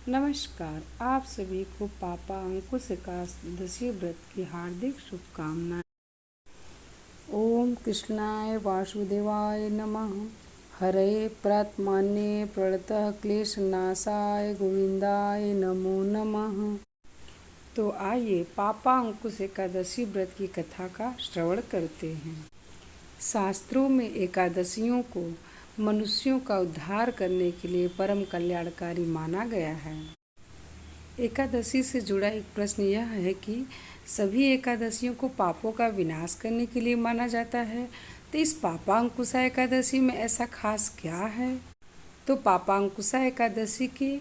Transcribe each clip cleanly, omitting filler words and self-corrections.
नमस्कार। आप सभी को पापा अंकुश एकादशी व्रत की हार्दिक शुभकामनाएं। ओम कृष्णाय वासुदेवाय नमः। हरे प्रातमान्ये प्रणतः क्लेशनाशाय गोविंदाय नमो नमः। तो आइए पापा अंकुश एकादशी व्रत की कथा का श्रवण करते हैं। शास्त्रों में एकादशियों को मनुष्यों का उद्धार करने के लिए परम कल्याणकारी माना गया है। एकादशी से जुड़ा एक प्रश्न यह है कि सभी एकादशियों को पापों का विनाश करने के लिए माना जाता है, तो इस पापांकुशा एकादशी में ऐसा खास क्या है? तो पापांकुशा एकादशी के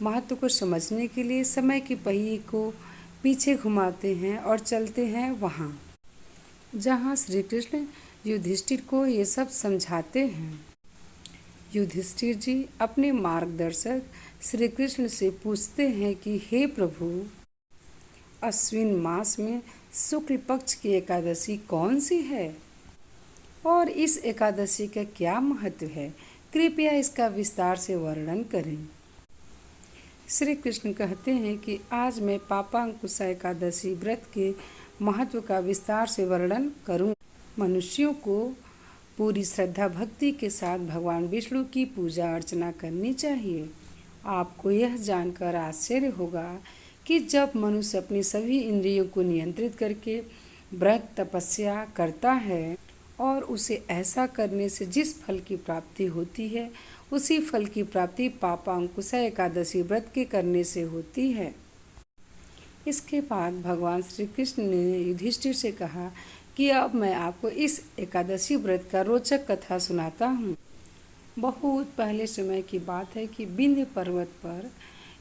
महत्व को समझने के लिए समय की पहिए को पीछे घुमाते हैं और चलते हैं वहाँ जहाँ श्री कृष्ण युधिष्ठिर को ये सब समझाते हैं। युधिष्ठिर जी अपने मार्गदर्शक श्री कृष्ण से पूछते हैं कि हे प्रभु, अश्विन मास में शुक्ल पक्ष की एकादशी कौन सी है और इस एकादशी का क्या महत्व है? कृपया इसका विस्तार से वर्णन करें। श्री कृष्ण कहते हैं कि आज मैं पापांकुशा एकादशी व्रत के महत्व का विस्तार से वर्णन करूं। मनुष्यों को पूरी श्रद्धा भक्ति के साथ भगवान विष्णु की पूजा अर्चना करनी चाहिए। आपको यह जानकर आश्चर्य होगा कि जब मनुष्य अपनी सभी इंद्रियों को नियंत्रित करके व्रत तपस्या करता है और उसे ऐसा करने से जिस फल की प्राप्ति होती है, उसी फल की प्राप्ति पापांकुशा एकादशी व्रत के करने से होती है। इसके बाद भगवान श्री कृष्ण ने युधिष्ठिर से कहा कि अब मैं आपको इस एकादशी व्रत का रोचक कथा सुनाता हूँ। बहुत पहले समय की बात है कि विंध्य पर्वत पर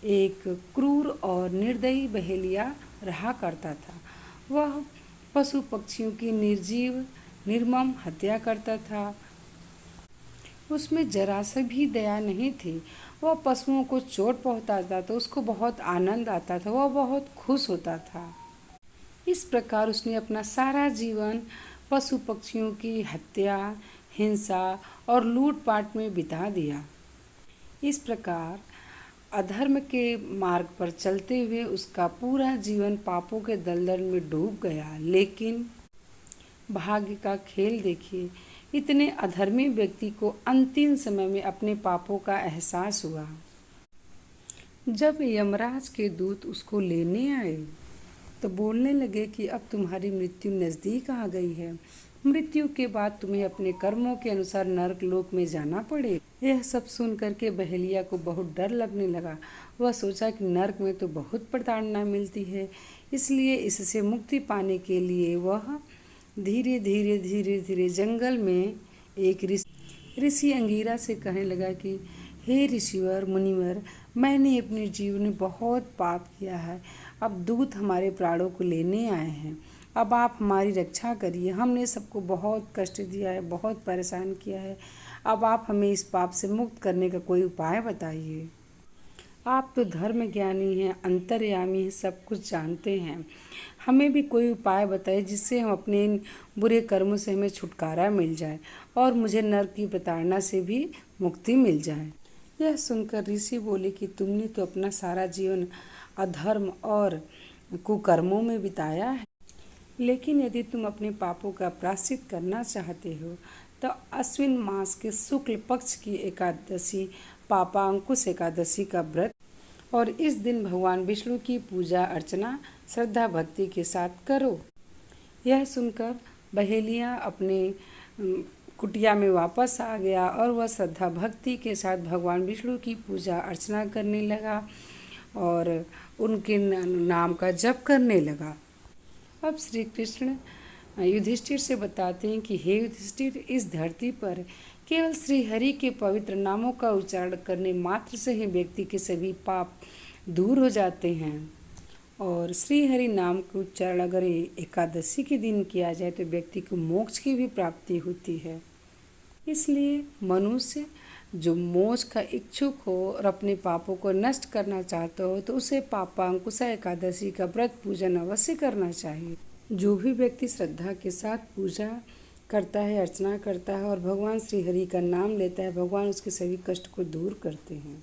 एक क्रूर और निर्दयी बहेलिया रहा करता था। वह पशु पक्षियों की निर्जीव निर्मम हत्या करता था। उसमें जरा सा भी दया नहीं थी। वह पशुओं को चोट पहुंचाता तो उसको बहुत आनंद आता था, वह बहुत खुश होता था। इस प्रकार उसने अपना सारा जीवन पशु पक्षियों की हत्या, हिंसा और लूटपाट में बिता दिया। इस प्रकार अधर्म के मार्ग पर चलते हुए उसका पूरा जीवन पापों के दलदल में डूब गया। लेकिन भाग्य का खेल देखिए, इतने अधर्मी व्यक्ति को अंतिम समय में अपने पापों का एहसास हुआ। जब यमराज के दूत उसको लेने आए तो बोलने लगे कि अब तुम्हारी मृत्यु नज़दीक आ गई है। मृत्यु के बाद तुम्हें अपने कर्मों के अनुसार नरक लोक में जाना पड़े। यह सब सुन करके बहेलिया को बहुत डर लगने लगा। वह सोचा कि नरक में तो बहुत प्रताड़ना मिलती है, इसलिए इससे मुक्ति पाने के लिए वह धीरे धीरे जंगल में एक ऋषि अंगीरा से कहने लगा कि हे ऋषिवर मुनिवर, मैंने अपने जीवन में बहुत पाप किया है। अब दूत हमारे प्राणों को लेने आए हैं। अब आप हमारी रक्षा करिए। हमने सबको बहुत कष्ट दिया है, बहुत परेशान किया है। अब आप हमें इस पाप से मुक्त करने का कोई उपाय बताइए। आप तो धर्म ज्ञानी हैं, अंतर्यामी हैं, सब कुछ जानते हैं। हमें भी कोई उपाय बताइए जिससे हम अपने इन बुरे कर्मों से हमें छुटकारा मिल जाए और मुझे नरक की प्रताड़ना से भी मुक्ति मिल जाए। यह सुनकर ऋषि बोले कि तुमने तो अपना सारा जीवन अधर्म और कुकर्मों में बिताया है, लेकिन यदि तुम अपने पापों का प्रायश्चित करना चाहते हो तो अश्विन मास के शुक्ल पक्ष की एकादशी पापांकुश एकादशी का व्रत और इस दिन भगवान विष्णु की पूजा अर्चना श्रद्धा भक्ति के साथ करो। यह सुनकर बहेलिया अपने कुटिया में वापस आ गया और वह श्रद्धा भक्ति के साथ भगवान विष्णु की पूजा अर्चना करने लगा और उनके नाम का जप करने लगा। अब श्री कृष्ण युधिष्ठिर से बताते हैं कि हे युधिष्ठिर, इस धरती पर केवल श्री हरि के पवित्र नामों का उच्चारण करने मात्र से ही व्यक्ति के सभी पाप दूर हो जाते हैं और श्री हरि नाम का उच्चारण अगर एकादशी के दिन किया जाए तो व्यक्ति को मोक्ष की भी प्राप्ति होती है। इसलिए मनुष्य जो मोक्ष का इच्छुक हो और अपने पापों को नष्ट करना चाहता हो तो उसे पापांकुशा एकादशी का व्रत पूजन अवश्य करना चाहिए। जो भी व्यक्ति श्रद्धा के साथ पूजा करता है, अर्चना करता है और भगवान श्री हरि का नाम लेता है, भगवान उसके सभी कष्ट को दूर करते हैं।